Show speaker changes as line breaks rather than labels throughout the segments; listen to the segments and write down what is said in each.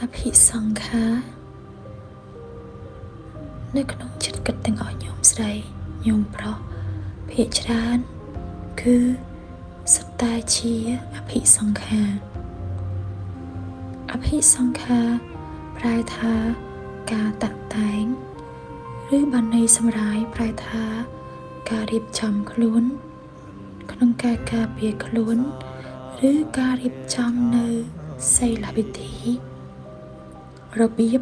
อภิสังขา នៅក្នុងចិត្តគិតទាំងអស់ញោមស្រីញោមប្រុសភាគច្រើនគឺសុទ្ធតែជាអភិសង្ខារអភិសង្ខារប្រែថាការតាក់តែងឬបានន័យសម្រាយប្រែថាការរៀបចំខ្លួនក្នុងការការពារខ្លួនឬការរៀបចំនៅសីលវិធីរបៀប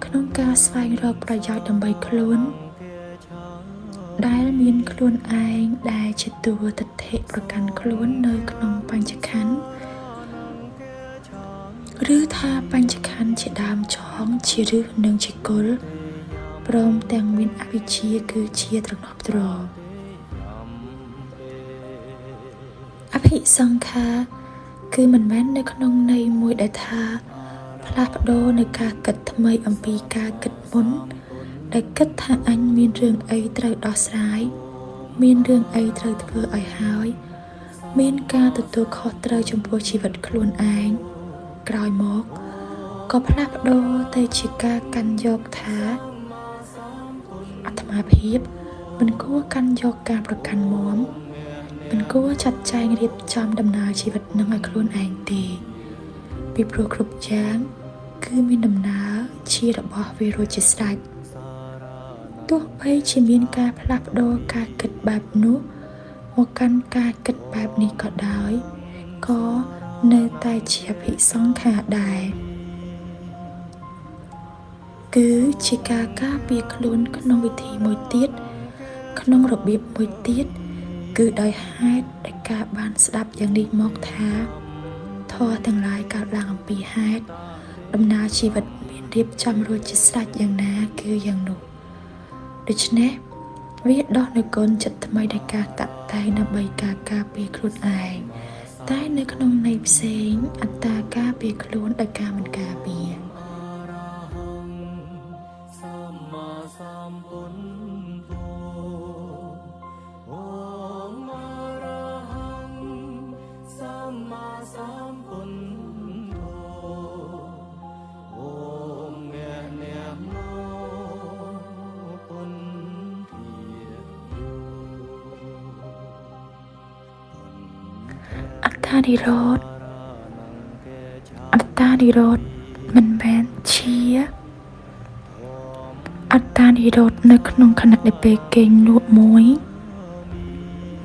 ក្នុងការស្វែងរកប្រយោជន៍ដើម្បីខ្លួនដែលមានខ្លួនឯងដែលជាតួទិដ្ឋិប្រកាន់ខ្លួននៅក្នុងបញ្ចក្ខន្ធឬថាបញ្ចក្ខន្ធជាដើមចងជាឫសនិងជាគល់ព្រមទាំងមានអវិជ្ជាគឺជាត្រណប់ទ្រអភិសង្ខារគឺមិនមែននៅក្នុងន័យមួយដែលថាផ្លាស់ប្ដូរនៅការគិតថ្មីអំពីការគិតមុនដែលគិតថាអញមានរឿងអីត្រូវដោះស្រាយមានរឿងអីត្រូវធ្វើឲ្យហើយមានការទទួលខុសត្រូវចំពោះជីវិតខ្លួនឯងក្រោយមកក៏ផ្លាស់ប្ដូរទៅជាការកាន់យកថាអាត្មាភាពមិនគួរកាន់យកការប្រកាន់មាំមិនគួរចាត់ចែងរៀបចំដំណើរជីវិតនឹងឲ្យខ្លួនឯងទេពីព្រោះគ្រប់យ៉ាងគឺមានដំណើរជារបស់វារួចជាស្រេចទោះបីជាមានការផ្លាស់ប្ដូរការគិតបែបនោះមកកាន់ការគិតបែបនេះក៏ដោយក៏នៅតែជាអភិសង្ខារដែរគឺជាការការពារខ្លួនក្នុងវិធីមួយទៀតក្នុងរបៀបមួយទៀតគឺដោយហេតុដែលការបានស្ដាប់យ៉ាងនេះមកថាធម៌ទាំងឡាយកើតឡើងអំពីហេតុដំណើរជីវិតមានរៀបចំរួចជាស្រេចយ៉ាងណាគឺយ៉ាងនោះដូច្នេះវាដោះនូវកូនចិត្តថ្មីនៃការតាក់តែងដើម្បីការការពារខ្លួនឯងតែនៅក្នុងន័យផ្សេងអត្តាការពារខ្លួនដោយការមិនការពារអត្តានិរោធមិនមែនជាអត្តានិរោធនៅក្នុងខណៈដែលពេលគេងលក់មួយ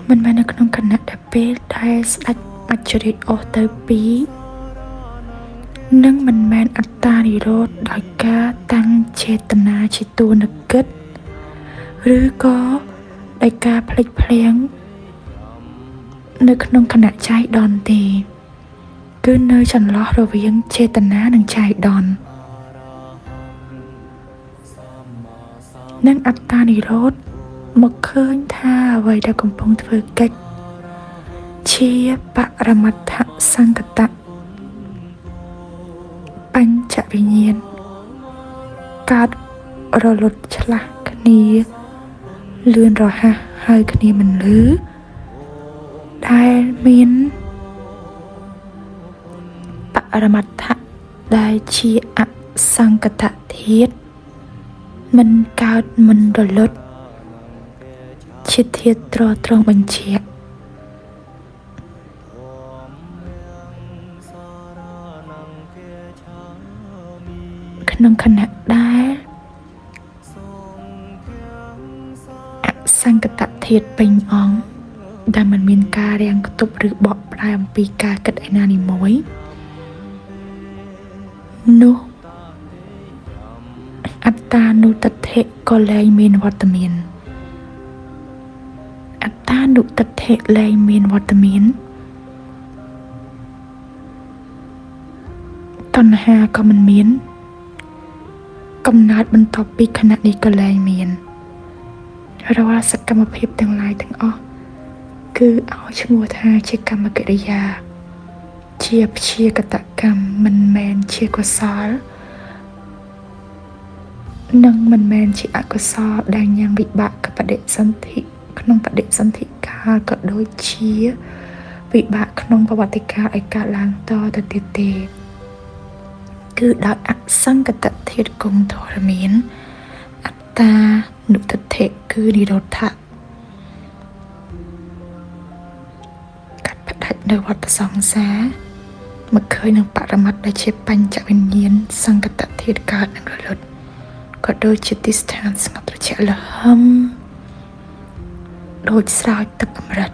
មិនមែននៅក្នុងខណៈដែលពេលដែលស្ដេចអច្ឆរិយអស់ទៅពីរនិងមិនមែនអត្តានិរោធដោយការតាំងចេតនាជាតួនាគិតឬក៏ដោយការភ្លេចភ្លាំងនៅក្នុងខណៈចៃដន្យទេគឺនៅចន្លោះរវាងចេតនានិងចៃដន្យនិងអត្តានិរោធមកឃើញថាអ្វីដែលកំពុងធ្វើកិច្ចជាបរមត្ថសង្កតៈបញ្ចវិញ្ញាណកើតរលត់ឆ្លាស់គ្នាលឿនរហ័សហើយគ្នាមិនលឺដែលមានបរមត្ថៈដែលជាអសង្កតធាតុមិនកើតមិនរលត់ជាធាតុត្រត្រង់បញ្ជាក់ក្នុងខណៈដែលអសង្កតធាតុពេញអង្គដែលមិនមានការរាំងខ្ទប់ឬបកផ្ដាយអំពីការគិតឯណានីមួយនោះអត្តានុត្តដ្ឋិក៏លែងមានវត្តមានអត្តានុត្តដ្ឋិលែងមានវត្តមានតណ្ហាក៏មិនមានកំណើតបន្ទាប់ពីខណៈនេះក៏លែងមានរាល់សកម្មភាពទាំងឡាយទាំងអស់គឺឲ្យឈ្មោះថាជាកម្មកិរិយាជាព្យាកតកម្មមិនមែនជាកុសលនិងមិនមែនជាអកុសលដែលញ៉ាំងវិបាកបដិសន្ធិក្នុងបដិសន្ធិកាលក៏ដូចជាវិបាកក្នុងប្រវត្តិកាលឲ្យកើតឡើងតទៅទៀតទេ គឺ គឺដោយអសង្កតធាតុគង់ធរមានអត្តានុទិដ្ឋិគឺនិរោធៈកាត់ផ្ដាច់នៅវដ្តសង្សារមកឃើញនឹងបរមត្តដែលជាបញ្ចវិញ្ញាណសង្កតធាតុកើតនិងរលត់ក៏ដូចជាទីស្ថានស្ងប់ត្រជាក់ល្ហឹមដូចស្រោចទឹកអម្រឹត